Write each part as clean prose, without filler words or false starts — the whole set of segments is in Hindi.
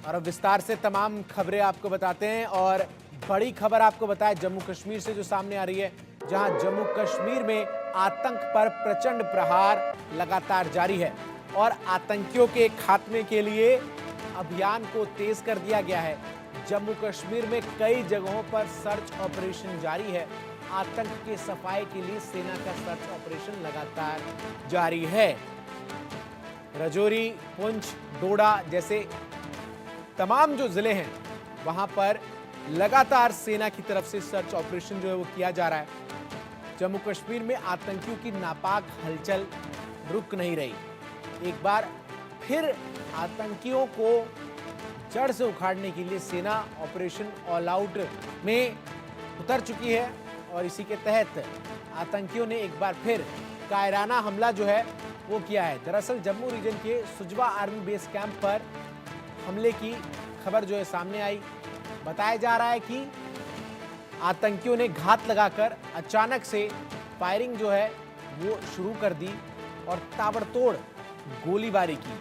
और अब विस्तार से तमाम खबरें आपको बताते हैं और बड़ी खबर आपको बताएं जम्मू कश्मीर से जो सामने आ रही है, जहां जम्मू कश्मीर में आतंक पर प्रचंड प्रहार लगातार जारी है और आतंकियों के खात्मे के लिए अभियान को तेज कर दिया गया है। जम्मू कश्मीर में कई जगहों पर सर्च ऑपरेशन जारी है। आतंक के सफाए के लिए सेना का सर्च ऑपरेशन लगातार जारी है। राजौरी, पुंछ, डोडा जैसे तमाम जो जिले हैं वहां पर लगातार सेना की तरफ से सर्च ऑपरेशन जो है वो किया जा रहा है। जम्मू कश्मीर में आतंकियों की नापाक हलचल रुक नहीं रही। एक बार फिर आतंकियों को जड़ से उखाड़ने के लिए सेना ऑपरेशन ऑल आउट में उतर चुकी है और इसी के तहत आतंकियों ने एक बार फिर कायराना हमला जो है वो किया है। दरअसल जम्मू रीजन के सुजवा आर्मी बेस कैंप पर हमले की खबर जो है सामने आई। बताया जा रहा है कि आतंकियों ने घात लगाकर अचानक से फायरिंग जो है वो शुरू कर दी और ताबड़तोड़ गोलीबारी की।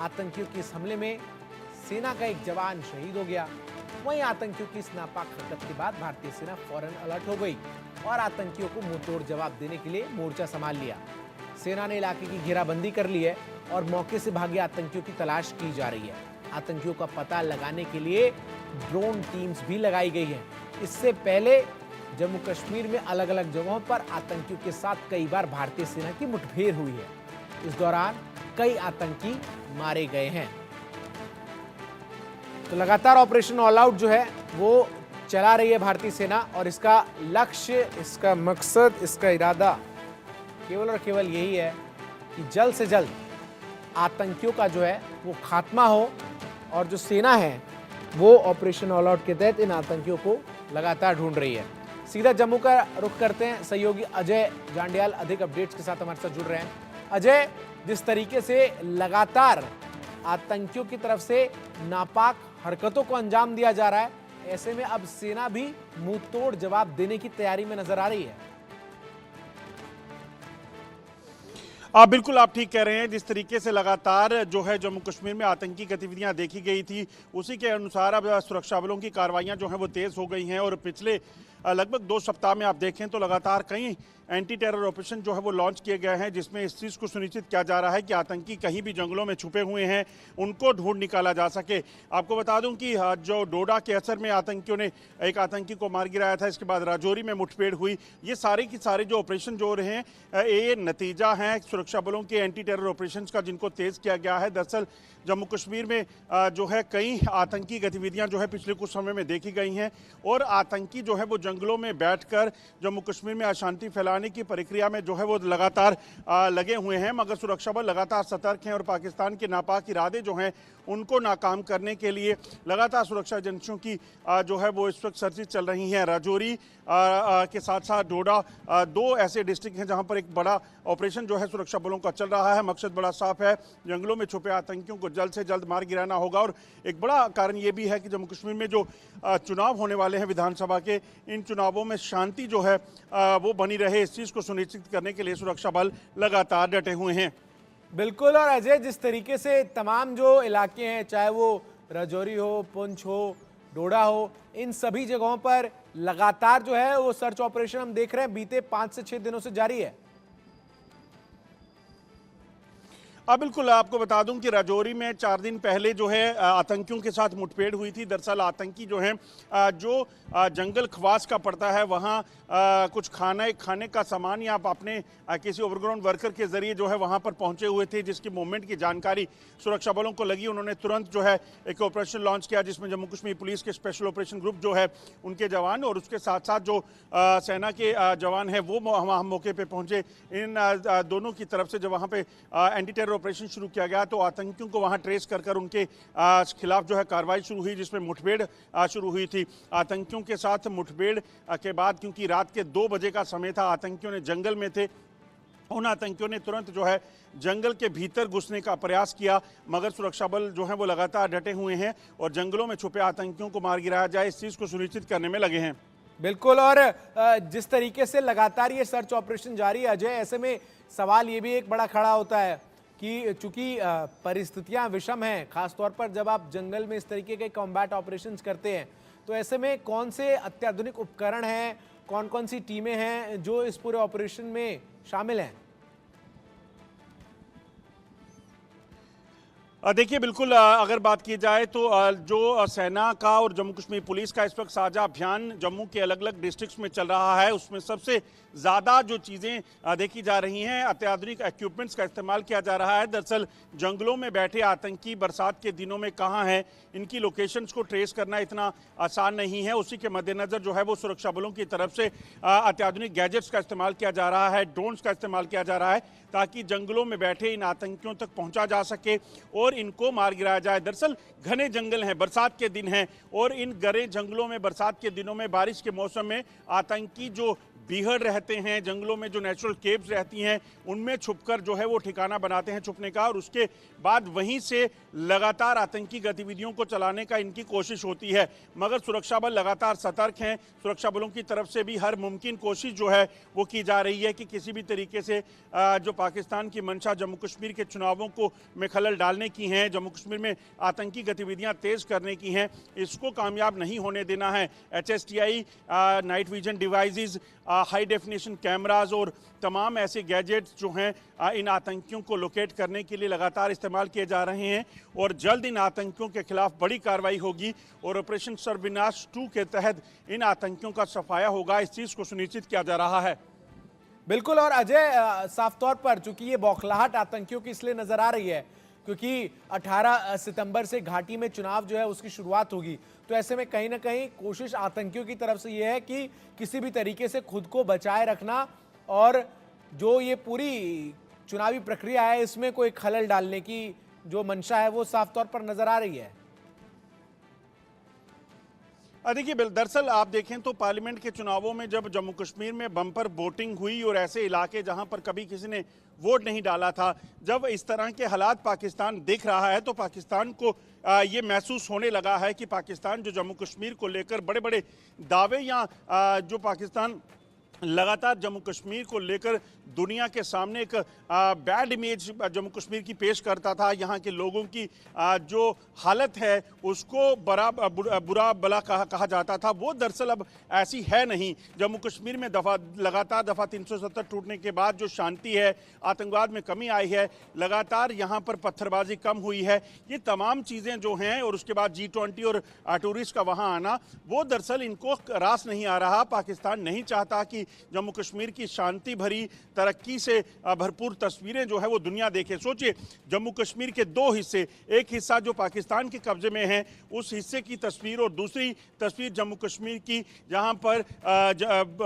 आतंकियों के इस हमले में सेना का एक जवान शहीद हो गया। वहीं आतंकियों की इस नापाक हरकत के बाद भारतीय सेना फौरन अलर्ट हो गई और आतंकियों को मुंहतोड़ जवाब देने के लिए मोर्चा संभाल लिया। सेना ने इलाके की घेराबंदी कर ली है और मौके से भागे आतंकियों की तलाश की जा रही है। आतंकियों का पता लगाने के लिए ड्रोन टीम्स भी लगाई गई हैं। इससे पहले जम्मू कश्मीर में अलग अलग जगहों पर आतंकियों के साथ कई बार भारतीय सेना की मुठभेड़ हुई है। इस दौरान कई आतंकी मारे गए हैं। तो लगातार ऑपरेशन ऑल आउट जो है वो चला रही है भारतीय सेना और इसका लक्ष्य, इसका मकसद, इसका इरादा केवल और केवल यही है कि जल्द से जल्द आतंकियों का जो है वो खात्मा हो और जो सेना है वो ऑपरेशन ऑल आउट के तहत इन आतंकियों को लगातार ढूंढ रही है। सीधा जम्मू का रुख करते हैं। सहयोगी अजय जांडियाल अधिक अपडेट्स के साथ हमारे साथ जुड़ रहे हैं। अजय, जिस तरीके से लगातार आतंकियों की तरफ से नापाक हरकतों को अंजाम दिया जा रहा है, ऐसे में अब सेना भी मुंहतोड़ जवाब देने की तैयारी में नजर आ रही है। बिल्कुल आप ठीक कह रहे हैं। जिस तरीके से लगातार जो है जम्मू कश्मीर में आतंकी गतिविधियां देखी गई थी, उसी के अनुसार अब सुरक्षा बलों की कार्रवाइयां जो हैं वो तेज हो गई हैं और पिछले लगभग 2 सप्ताह में आप देखें तो लगातार कई एंटी टेरर ऑपरेशन जो है वो लॉन्च किए गए हैं, जिसमें इस चीज़ को सुनिश्चित किया जा रहा है कि आतंकी कहीं भी जंगलों में छुपे हुए हैं उनको ढूंढ निकाला जा सके। आपको बता दूं कि जो डोडा के असर में आतंकियों ने एक आतंकी को मार गिराया था, इसके बाद राजौरी में मुठभेड़ हुई। ये सारे की सारे जो ऑपरेशन जो हो रहे हैं ये नतीजा है सुरक्षा बलों के एंटी टेरर ऑपरेशन का, जिनको तेज किया गया है। दरअसल जम्मू कश्मीर में जो है कई आतंकी गतिविधियां जो है पिछले कुछ समय में देखी गई हैं और आतंकी जो है वो जंगलों में बैठकर जम्मू कश्मीर में अशांति फैलाने की प्रक्रिया में जो है वो लगातार लगे हुए हैं। मगर सुरक्षा बल लगातार सतर्क हैं और पाकिस्तान के नापाक इरादे जो हैं उनको नाकाम करने के लिए लगातार सुरक्षा एजेंसियों की जो है वो इस वक्त सर्चिज चल रही हैं। राजौरी के साथ साथ डोडा 2 ऐसे डिस्ट्रिक्ट हैं जहां पर एक बड़ा ऑपरेशन जो है सुरक्षा बलों का चल रहा है। मकसद बड़ा साफ है, जंगलों में छुपे आतंकियों को जल्द से जल्द मार गिराना होगा। और एक बड़ा कारण ये भी है कि जम्मू कश्मीर में जो चुनाव होने वाले हैं विधानसभा के, इन चुनावों में शांति जो है वो बनी रहे, इस चीज़ को सुनिश्चित करने के लिए सुरक्षा बल लगातार डटे हुए हैं। बिल्कुल। और अजय, जिस तरीके से तमाम जो इलाके हैं, चाहे वो राजौरी हो, पुंछ हो, डोडा हो, इन सभी जगहों पर लगातार जो है वो सर्च ऑपरेशन हम देख रहे हैं बीते 5 से 6 दिनों से जारी है। बिल्कुल आपको बता दूं कि राजौरी में 4 दिन पहले जो है आतंकियों के साथ मुठभेड़ हुई थी। दरअसल आतंकी जो हैं जो जंगल खवास का पड़ता है वहाँ कुछ खाने का सामान या अपने किसी ओवरग्राउंड वर्कर के जरिए जो है वहाँ पर पहुँचे हुए थे, जिसकी मूवमेंट की जानकारी सुरक्षा बलों को लगी। उन्होंने तुरंत जो है एक ऑपरेशन लॉन्च किया, जिसमें जम्मू कश्मीर पुलिस के स्पेशल ऑपरेशन ग्रुप जो है उनके जवान और उसके साथ साथ जो सेना के जवान हैं वो वहाँ मौके पर पहुँचे। इन दोनों की तरफ से जब वहाँ पे एंटी टेरर ऑपरेशन शुरू किया गया तो आतंकियों को वहां ट्रेस कर उनके खिलाफ जो है कार्रवाई शुरू हुई, जिसमें मुठभेड़ शुरू हुई थी। आतंकियों के साथ मुठभेड़ के बाद, क्योंकि रात के 2 बजे का समय था, आतंकियों ने जंगल में थे, उन आतंकियों ने तुरंत जो है जंगल के भीतर घुसने का प्रयास किया। मगर सुरक्षा बल जो है वो लगातार डटे हुए हैं और जंगलों में छुपे आतंकियों को मार गिराया जाए, इस चीज़ को सुनिश्चित करने में लगे हैं। बिल्कुल। और जिस तरीके से लगातार ये सर्च ऑपरेशन जारी है अजय, ऐसे में सवाल ये भी एक बड़ा खड़ा होता है कि चूंकि परिस्थितियां विषम हैं, खासतौर पर जब आप जंगल में इस तरीके के कॉम्बैट ऑपरेशंस करते हैं, तो ऐसे में कौन से अत्याधुनिक उपकरण हैं, कौन कौन सी टीमें हैं जो इस पूरे ऑपरेशन में शामिल हैं? देखिए बिल्कुल, अगर बात की जाए तो जो सेना का और जम्मू कश्मीर पुलिस का इस वक्त साझा अभियान जम्मू के अलग अलग डिस्ट्रिक्ट्स में चल रहा है, उसमें सबसे ज़्यादा जो चीज़ें देखी जा रही हैं, अत्याधुनिक इक्विपमेंट्स का इस्तेमाल किया जा रहा है। दरअसल जंगलों में बैठे आतंकी बरसात के दिनों में कहाँ हैं, इनकी लोकेशंस को ट्रेस करना इतना आसान नहीं है। उसी के मद्देनज़र जो है वो सुरक्षा बलों की तरफ से अत्याधुनिक गैजेट्स का इस्तेमाल किया जा रहा है, ड्रोन्स का इस्तेमाल किया जा रहा है, ताकि जंगलों में बैठे इन आतंकियों तक पहुंचा जा सके और इनको मार गिराया जाए। दरअसल घने जंगल हैं, बरसात के दिन हैं, और इन घने जंगलों में बरसात के दिनों में, बारिश के मौसम में आतंकी जो बीहड़ रहते हैं, जंगलों में जो नेचुरल केव्स रहती हैं, उनमें छुपकर जो है वो ठिकाना बनाते हैं छुपने का, और उसके बाद वहीं से लगातार आतंकी गतिविधियों को चलाने का इनकी कोशिश होती है। मगर सुरक्षा बल लगातार सतर्क हैं। सुरक्षा बलों की तरफ से भी हर मुमकिन कोशिश जो है वो की जा रही है कि किसी भी तरीके से जो पाकिस्तान की मंशा जम्मू कश्मीर के चुनावों को में खलल डालने की हैं, जम्मू कश्मीर में आतंकी गतिविधियां तेज करने की हैं, इसको कामयाब नहीं होने देना है। HSTI, night vision devices, high definition cameras और तमाम ऐसे गैजेट्स जो हैं इन आतंकियों को लोकेट करने के लिए लगातार इस्तेमाल किए जा रहे हैं, और जल्द इन आतंकियों के खिलाफ बड़ी कार्रवाई होगी और ऑपरेशन सर्विनाश 2 के तहत इन आतंकियों का सफाया होगा। इस चीज़ को सुनिश्चित किया जा रहा है। बिल्कुल। और अजय, साफ तौर पर चूंकि ये बौखलाहट आतंकियों की इसलिए नजर आ रही है क्योंकि 18 सितंबर से घाटी में चुनाव जो है उसकी शुरुआत होगी, तो ऐसे में कहीं ना कहीं कोशिश आतंकियों की तरफ से यह है कि किसी भी तरीके से खुद को बचाए रखना, और जो ये पूरी चुनावी प्रक्रिया है इसमें कोई खलल डालने की जो मंशा है वो साफ तौर पर नजर आ रही है। देखिए दरअसल आप देखें तो पार्लियामेंट के चुनावों में जब जम्मू कश्मीर में बम्पर वोटिंग हुई और ऐसे इलाके जहां पर कभी किसी ने वोट नहीं डाला था, जब इस तरह के हालात पाकिस्तान देख रहा है, तो पाकिस्तान को ये महसूस होने लगा है कि पाकिस्तान जो जम्मू कश्मीर को लेकर बड़े बड़े दावे, या जो पाकिस्तान लगातार जम्मू कश्मीर को लेकर दुनिया के सामने एक बैड इमेज जम्मू कश्मीर की पेश करता था, यहाँ के लोगों की जो हालत है उसको बुरा भला कहा जाता था, वो दरअसल अब ऐसी है नहीं। जम्मू कश्मीर में लगातार दफ़ा 370 टूटने के बाद जो शांति है, आतंकवाद में कमी आई है, लगातार यहाँ पर पत्थरबाजी कम हुई है, ये तमाम चीज़ें जो हैं, और उसके बाद G20 और टूरिस्ट का वहाँ आना, वो दरअसल इनको रास नहीं आ रहा। पाकिस्तान नहीं चाहता कि जम्मू कश्मीर की शांति भरी, तरक्की से भरपूर तस्वीरें जो है वो दुनिया देखे। सोचिए, जम्मू कश्मीर के 2 हिस्से, एक हिस्सा जो पाकिस्तान के कब्जे में है, उस हिस्से की तस्वीर, और दूसरी तस्वीर जम्मू कश्मीर की जहां पर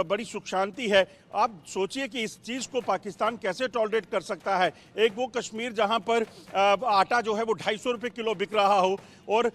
बड़ी सुख शांति है। आप सोचिए कि इस चीज़ को पाकिस्तान कैसे टॉलरेट कर सकता है। एक वो कश्मीर जहां पर आटा जो है वो 250 रुपये किलो बिक रहा हो और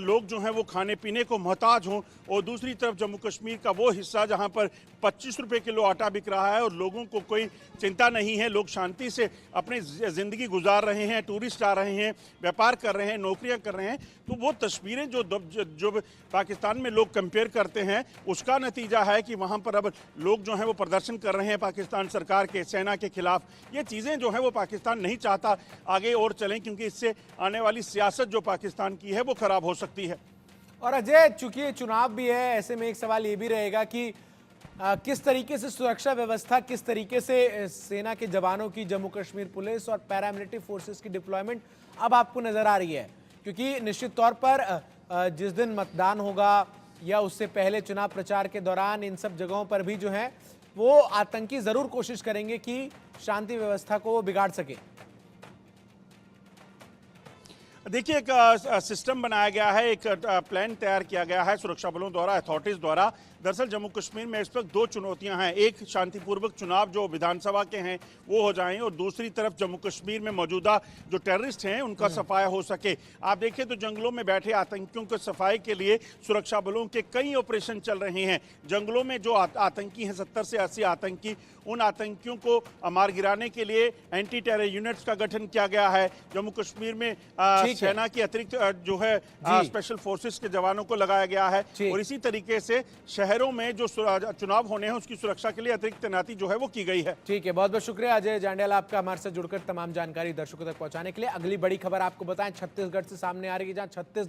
लोग जो हैं वो खाने पीने को मोहताज हों, और दूसरी तरफ जम्मू कश्मीर का वो हिस्सा जहां पर 25 रुपये किलो आटा बिक रहा है और लोगों को कोई चिंता नहीं है, लोग शांति से अपनी ज़िंदगी गुजार रहे हैं, टूरिस्ट आ रहे हैं, व्यापार कर रहे हैं, नौकरियां कर रहे हैं। तो वो तस्वीरें जो पाकिस्तान में लोग कंपेयर करते हैं, उसका नतीजा है कि वहाँ पर अब लोग जो हैं वो प्रदर्शन कर रहे हैं पाकिस्तान सरकार के, सेना के खिलाफ। ये चीज़ें जो हैं वो पाकिस्तान नहीं चाहता आगे और चलें, क्योंकि इससे आने वाली सियासत जो पाकिस्तान की है वो ख़राब हो सकती है। और अजय, चूंकि ये चुनाव भी है, ऐसे में एक सवाल ये भी रहेगा कि किस तरीके से सुरक्षा व्यवस्था, किस तरीके से सेना के जवानों की, जम्मू कश्मीर पुलिस और पैरामिलिट्री फोर्सेस की डिप्लॉयमेंट अब आपको नजर आ रही है, क्योंकि निश्चित तौर पर जिस दिन मतदान होगा या उससे पहले चुनाव प्रचार के दौरान इन सब जगहों पर भी जो है वो आतंकी जरूर कोशिश करेंगे कि शांति व्यवस्था को वो बिगाड़ सके। देखिए, एक सिस्टम बनाया गया है, एक प्लान तैयार किया गया है सुरक्षा बलों द्वारा, अथॉरिटीज़ द्वारा। दरअसल जम्मू कश्मीर में इस वक्त 2 चुनौतियां हैं। एक, शांतिपूर्वक चुनाव जो विधानसभा के हैं वो हो जाएं, और दूसरी तरफ जम्मू कश्मीर में मौजूदा जो टेररिस्ट हैं उनका सफाया हो सके। आप देखिए तो जंगलों में बैठे आतंकियों के सफाई के लिए सुरक्षा बलों के कई ऑपरेशन चल रहे हैं। जंगलों में जो आतंकी हैं, 70 से 80 आतंकी, उन आतंकियों को मार गिराने के लिए एंटी टेरर यूनिट्स का गठन किया गया है। जम्मू कश्मीर में सेना की अतिरिक्त जो है जी। स्पेशल फोर्सेस के जवानों को लगाया गया है ठीक। और इसी तरीके से शहरों में जो चुनाव होने हैं उसकी सुरक्षा के लिए अतिरिक्त तैनाती जो है वो की गई है। ठीक है, बहुत बहुत शुक्रिया अजय जांडेल आपका हमारे साथ जुड़कर तमाम जानकारी दर्शकों तक पहुंचाने के लिए। अगली बड़ी खबर आपको बताएं छत्तीसगढ़ से सामने आ रही है, जहां छत्तीस